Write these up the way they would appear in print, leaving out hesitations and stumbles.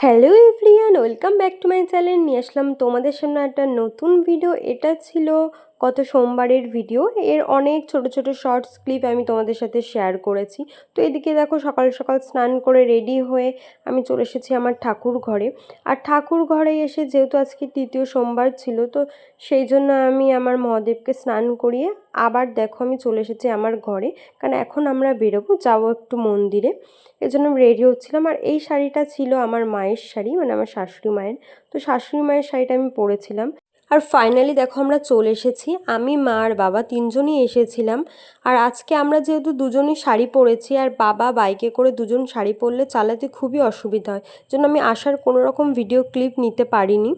Hello everyone, welcome back to my channel. নিয়ে আসলাম তোমাদের সামনে একটা নতুন ভিডিও। এটা ছিল গত সোমবারের ভিডিও। এর অনেক ছোট ছোট শর্টস ক্লিপ আমি তোমাদের সাথে শেয়ার করেছি। তো এদিকে দেখো, সকাল সকাল স্নান করে রেডি হয়ে আমি চলে এসেছি আমার ঠাকুর ঘরে। আর ঠাকুর ঘরে এসে যেহেতু আজকে তৃতীয় সোমবার ছিল, তো সেই জন্য আমি আমার মহাদেবকে স্নান করিয়ে আবার দেখো আমি চলে এসেছি আমার ঘরে। কারণ এখন আমরা বেরোবো, যাবো একটু মন্দিরে। এজন্য আমি রেডি হচ্ছিলাম। আর এই শাড়িটা ছিল আমার মায়ের শাড়ি, মানে আমার শাশুড়ি মায়ের। তো শাশুড়ি মায়ের শাড়িটা আমি পরেছিলাম। আর ফাইনালি দেখো আমরা চলে এসেছি, আমি, মা আর বাবা তিনজনই এসেছিলাম। আর আজকে আমরা যেহেতু দুজনই শাড়ি পরেছি, আর বাবা বাইকে করে দুজন শাড়ি পরলে চালাতে খুবই অসুবিধা হয়, জন্য আমি আসার কোনো রকম ভিডিও ক্লিপ নিতে পারিনি,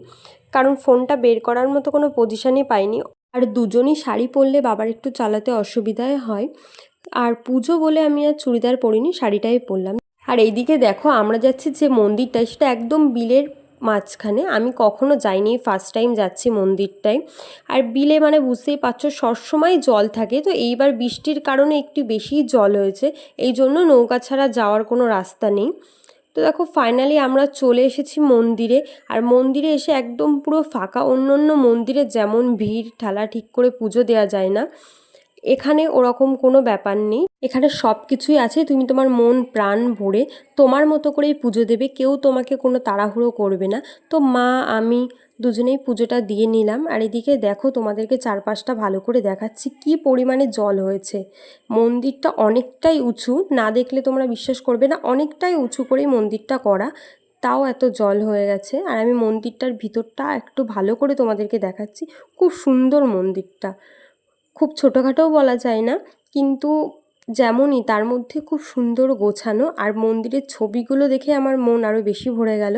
কারণ ফোনটা বের করার মতো কোনো পজিশনই পাইনি। আর দুজনই শাড়ি পরলে বাবার একটু চালাতে অসুবিধায় হয়। আর পুজো বলে আমি আর চুড়িদার পরিনি, শাড়িটাই পরলাম। আর এইদিকে দেখো আমরা যাচ্ছি যে মন্দিরটা, সেটা একদম বিলের মাঝখানে। আমি কখনো যাইনি, ফার্স্ট টাইম যাচ্ছি মন্দিরটায়। আর বিলে মানে বুঝতেই পারছো সবসময় জল থাকে, তো এইবার বৃষ্টির কারণে একটু বেশিই জল হয়েছে, এই জন্য নৌকা ছাড়া যাওয়ার কোনো রাস্তা নেই। তো দেখো ফাইনালি আমরা চলে এসেছি মন্দিরে। আর মন্দিরে এসে একদম পুরো ফাঁকা। অন্য অন্য মন্দিরে যেমন ভিড় ঠেলা, ঠিক করে পুজো দেওয়া যায় না, এখানে ওরকম কোনো ব্যাপার নেই। এখানে সব কিছুই আছে, তুমি তোমার মন প্রাণ ভরে তোমার মতো করেই পুজো দেবে, কেউ তোমাকে কোনো তাড়াহুড়ো করবে না। তো মা আমি দুজনেই পুজোটা দিয়ে নিলাম। আর এদিকে দেখো তোমাদেরকে চারপাশটা ভালো করে দেখাচ্ছি কি পরিমাণে জল হয়েছে। মন্দিরটা অনেকটাই উঁচু, না দেখলে তোমরা বিশ্বাস করবে না, অনেকটাই উঁচু করেই মন্দিরটা করা, তাও এত জল হয়ে গেছে। আর আমি মন্দিরটার ভিতরটা একটু ভালো করে তোমাদেরকে দেখাচ্ছি। খুব সুন্দর মন্দিরটা, খুব ছোটোখাটোও বলা যায় না, কিন্তু যেমনই তার মধ্যে খুব সুন্দর গোছানো। আর মন্দিরের ছবিগুলো দেখে আমার মন আরও বেশি ভরে গেল।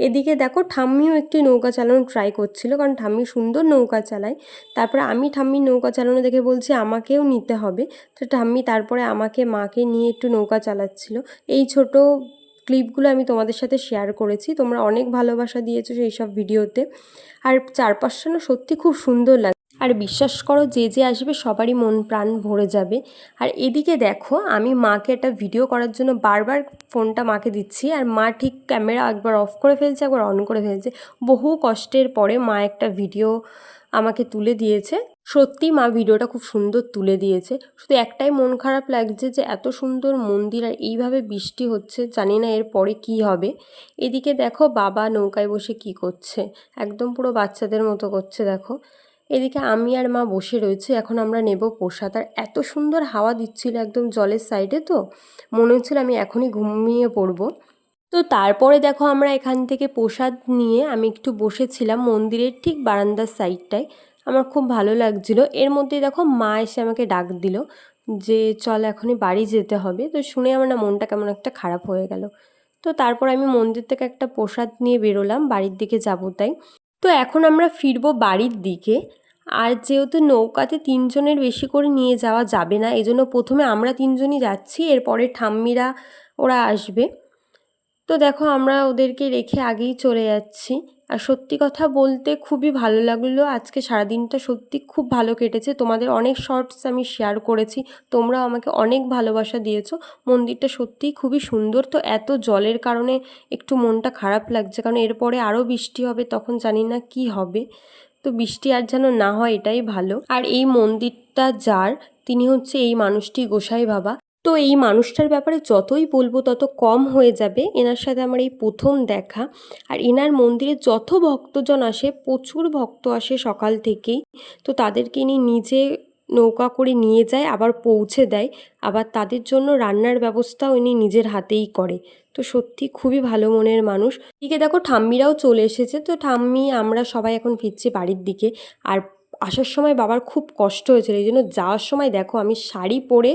এদিকে দেখো ঠাম্মিও একটি নৌকা চালানো ট্রাই করছিল, কারণ ঠাম্মি সুন্দর নৌকা চালায়। তারপরে আমি ঠাম্মির নৌকা চালানো দেখে বলছি আমাকেও নিতে হবে। তো ঠাম্মি তারপরে আমাকে মাকে নিয়ে একটু নৌকা চালাচ্ছিল। এই ছোট ক্লিপগুলো আমি তোমাদের সাথে শেয়ার করেছি, তোমরা অনেক ভালোবাসা দিয়েছো সেই সব ভিডিওতে। আর চারপাশটা না সত্যি খুব সুন্দর লাগে। আর বিশ্বাস করো, যে যে আসবে সবারই মন প্রাণ ভরে যাবে। আর এদিকে দেখো আমি মাকে একটা ভিডিও করার জন্য বারবার ফোনটা মাকে দিচ্ছি, আর মা ঠিক ক্যামেরা একবার অফ করে ফেলছে, একবার অন করে ফেলছে। বহু কষ্টের পরে মা একটা ভিডিও আমাকে তুলে দিয়েছে। সত্যি মা ভিডিওটা খুব সুন্দর তুলে দিয়েছে। শুধু একটাই মন খারাপ লাগছে যে এত সুন্দর মন্দির আর এইভাবে বৃষ্টি হচ্ছে, জানি না এর পরে কী হবে। এদিকে দেখো বাবা নৌকায় বসে কি করছে, একদম পুরো বাচ্চাদের মতো করছে দেখো। এদিকে আমি আর মা বসে রয়েছে, এখন আমরা নেব প্রসাদ। আর এত সুন্দর হাওয়া দিচ্ছিল একদম জলের সাইডে, তো মনে হচ্ছিল আমি এখনই ঘুমিয়ে পড়বো। তো তারপরে দেখো আমরা এখান থেকে প্রসাদ নিয়ে আমি একটু বসেছিলাম মন্দিরের ঠিক বারান্দার সাইডটায়। আমার খুব ভালো লাগছিল। এর মধ্যে দেখো মা এসে আমাকে ডাক দিল যে চল এখনই বাড়ি যেতে হবে। তো শুনে আমার না মনটা কেমন একটা খারাপ হয়ে গেল। তো তারপর আমি মন্দির থেকে একটা প্রসাদ নিয়ে বেরোলাম, বাড়ির দিকে যাবো তাই। তো এখন আমরা ফিরবো বাড়ির দিকে। আর যেহেতু নৌকাতে তিনজনের বেশি করে নিয়ে যাওয়া যাবে না, এজন্য প্রথমে আমরা তিনজনই যাচ্ছি, এরপরে ঠাম্মিরা ওরা আসবে। তো দেখো আমরা ওদেরকে রেখে আগেই চলে যাচ্ছি। আর সত্যি কথা বলতে খুবই ভালো লাগলো, আজকে সারাদিনটা সত্যি খুব ভালো কেটেছে। তোমাদের অনেক শর্টস আমি শেয়ার করেছি, তোমরাও আমাকে অনেক ভালোবাসা দিয়েছো। মন্দিরটা সত্যিই খুবই সুন্দর। তো এত জলের কারণে একটু মনটা খারাপ লাগছে, কারণ এরপরে আরও বৃষ্টি হবে, তখন জানি না কি হবে। তো বৃষ্টি আর যেন না হয় এটাই ভালো। আর এই মন্দিরটা যার, তিনি হচ্ছে এই মানুষটি গোসাই বাবা। তো এই মানুষটার ব্যাপারে যতই বলবো তত কম হয়ে যাবে। এনার সাথে আমার এই প্রথম দেখা। আর এনার মন্দিরে যত ভক্তজন আসে, প্রচুর ভক্ত আসে সকাল থেকেই। তো তাদেরকে ইনি নিজে নৌকা করে নিয়ে যায়, আবার পৌঁছে দেয়, আবার তাদের জন্য রান্নার ব্যবস্থাও ইনি নিজের হাতেই করে। তো সত্যি খুবই ভালো মনের মানুষ। এদিকে দেখো ঠাম্মিরাও চলে এসেছে। তো ঠাম্মি আমরা সবাই এখন ফিরছি বাড়ির দিকে। আর আসার সময় বাবার খুব কষ্ট হয়েছিল, এই জন্য যাওয়ার সময় দেখো আমি শাড়ি পরে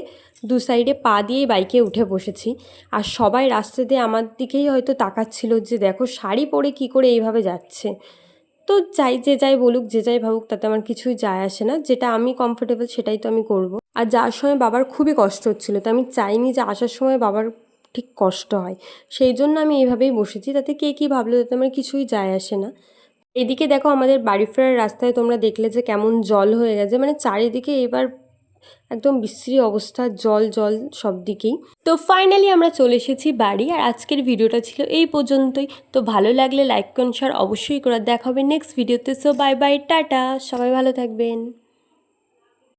দু সাইডে পা দিয়ে বাইকে উঠে বসেছি। আর সবাই রাস্তা দিয়ে আমার দিকেই হয়তো তাকাচ্ছিল যে দেখো শাড়ি পরে কি করে এইভাবে যাচ্ছে। তো যাই, যে যাই বলুক, যে যাই ভাবুক, তাতে আমার কিছুই যায় আসে না। যেটা আমি কমফোর্টেবল সেটাই তো আমি করব। আর যাওয়ার সময় বাবার খুবই কষ্ট হচ্ছিলো, তো আমি চাইনি যে আসার সময় বাবার ঠিক কষ্ট হয়, সেই জন্য আমি এইভাবেই বসেছি। তাতে কে কী ভাবলো তাতে আমার কিছুই যায় আসে না। এদিকে দেখো আমাদের বাড়ি ফেরার রাস্তায় তোমরা দেখলে যে কেমন জল হয়ে গেছে, মানে চারিদিকে এবার একদম বিশ্রী অবস্থা, জল জল সব দিকেই। তো ফাইনালি আমরা চলে এসেছি বাড়ি, আর আজকের ভিডিওটা ছিল এই পর্যন্তই। তো ভালো লাগলে লাইক কমেন্ট শেয়ার অবশ্যই করে, দেখা হবে নেক্সট ভিডিওতে। সো বাই বাই, টাটা, সবাই ভালো থাকবেন।